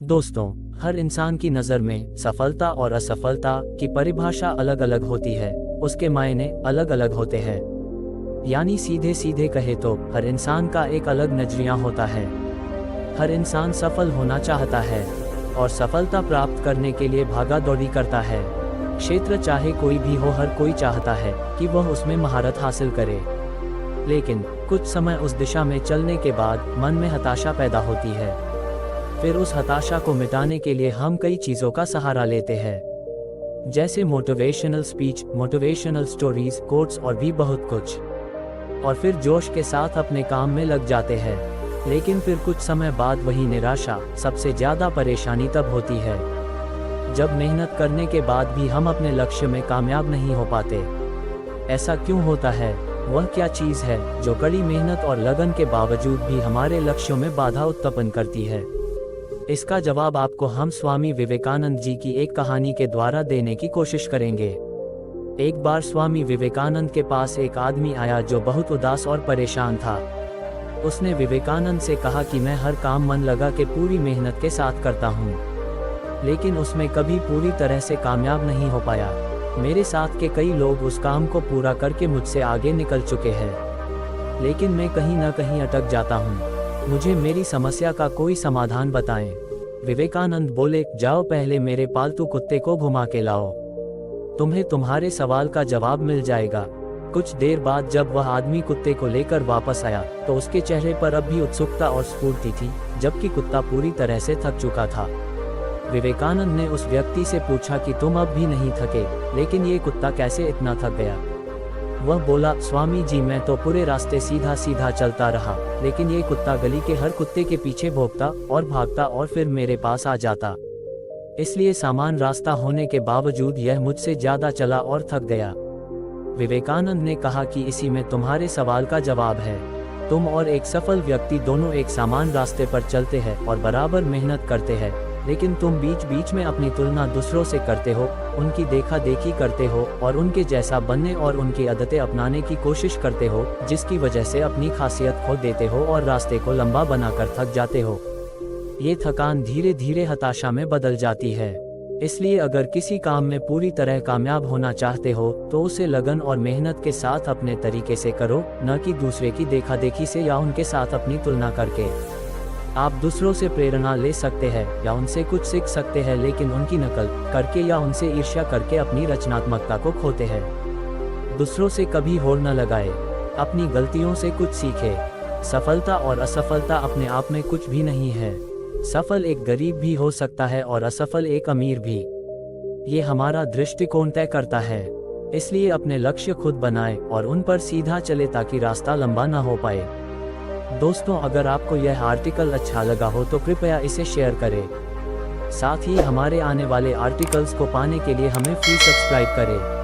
दोस्तों, हर इंसान की नज़र में सफलता और असफलता की परिभाषा अलग अलग होती है। उसके मायने अलग अलग होते हैं। यानी सीधे सीधे कहे तो हर इंसान का एक अलग नजरिया होता है। हर इंसान सफल होना चाहता है और सफलता प्राप्त करने के लिए भागा दौड़ी करता है। क्षेत्र चाहे कोई भी हो, हर कोई चाहता है कि वह उसमें महारत हासिल करे। लेकिन कुछ समय उस दिशा में चलने के बाद मन में हताशा पैदा होती है। फिर उस हताशा को मिटाने के लिए हम कई चीज़ों का सहारा लेते हैं, जैसे motivational speech, motivational stories, quotes और भी बहुत कुछ। और फिर जोश के साथ अपने काम में लग जाते हैं। लेकिन फिर कुछ समय बाद वही निराशा, सबसे ज़्यादा परेशानी तब होती है जब मेहनत करने के बाद भी हम अपने लक्ष्य में कामयाब नहीं हो पाते। ऐसा क्यों होता है? वह क्या चीज़ है जो कड़ी मेहनत और लगन के बावजूद भी हमारे लक्ष्यों में बाधा उत्पन्न करती है? इसका जवाब आपको हम स्वामी विवेकानंद जी की एक कहानी के द्वारा देने की कोशिश करेंगे। एक बार स्वामी विवेकानंद के पास एक आदमी आया जो बहुत उदास और परेशान था। उसने विवेकानंद से कहा कि मैं हर काम मन लगा के पूरी मेहनत के साथ करता हूँ, लेकिन उसमें कभी पूरी तरह से कामयाब नहीं हो पाया। मेरे साथ के कई लोग उस काम को पूरा करके मुझसे आगे निकल चुके हैं, लेकिन मैं कहीं न कहीं अटक जाता हूँ। मुझे मेरी समस्या का कोई समाधान बताएं। विवेकानंद बोले, जाओ पहले मेरे पालतू कुत्ते को घुमा के लाओ, तुम्हें तुम्हारे सवाल का जवाब मिल जाएगा। कुछ देर बाद जब वह आदमी कुत्ते को लेकर वापस आया तो उसके चेहरे पर अब भी उत्सुकता और स्फूर्ति थी, जबकि कुत्ता पूरी तरह से थक चुका था। विवेकानंद ने उस व्यक्ति से पूछा कि तुम अब भी नहीं थके, लेकिन ये कुत्ता कैसे इतना थक गया? वह बोला, स्वामी जी मैं तो पूरे रास्ते सीधा सीधा चलता रहा, लेकिन ये कुत्ता गली के हर कुत्ते के पीछे भौंकता और भागता और फिर मेरे पास आ जाता। इसलिए समान रास्ता होने के बावजूद यह मुझसे ज्यादा चला और थक गया। विवेकानंद ने कहा कि इसी में तुम्हारे सवाल का जवाब है। तुम और एक सफल व्यक्ति दोनों एक समान रास्ते पर चलते हैं और बराबर मेहनत करते हैं, लेकिन तुम बीच बीच में अपनी तुलना दूसरों से करते हो, उनकी देखा देखी करते हो और उनके जैसा बनने और उनकी आदतें अपनाने की कोशिश करते हो, जिसकी वजह से अपनी खासियत खो देते हो और रास्ते को लंबा बनाकर थक जाते हो। ये थकान धीरे धीरे हताशा में बदल जाती है। इसलिए अगर किसी काम में पूरी तरह कामयाब होना चाहते हो तो उसे लगन और मेहनत के साथ अपने तरीके से करो, न कि दूसरे की देखा देखी से या उनके साथ अपनी तुलना करके। आप दूसरों से प्रेरणा ले सकते हैं या उनसे कुछ सीख सकते हैं, लेकिन उनकी नकल करके या उनसे ईर्ष्या करके अपनी रचनात्मकता को खोते हैं। दूसरों से कभी होड़ न लगाए, अपनी गलतियों से कुछ सीखे। सफलता और असफलता अपने आप में कुछ भी नहीं है। सफल एक गरीब भी हो सकता है और असफल एक अमीर भी। ये हमारा दृष्टिकोण तय करता है। इसलिए अपने लक्ष्य खुद बनाएं और उन पर सीधा चले ताकि रास्ता लंबा ना हो पाए। दोस्तों, अगर आपको यह आर्टिकल अच्छा लगा हो तो कृपया इसे शेयर करें। साथ ही हमारे आने वाले आर्टिकल्स को पाने के लिए हमें फ्री सब्सक्राइब करें।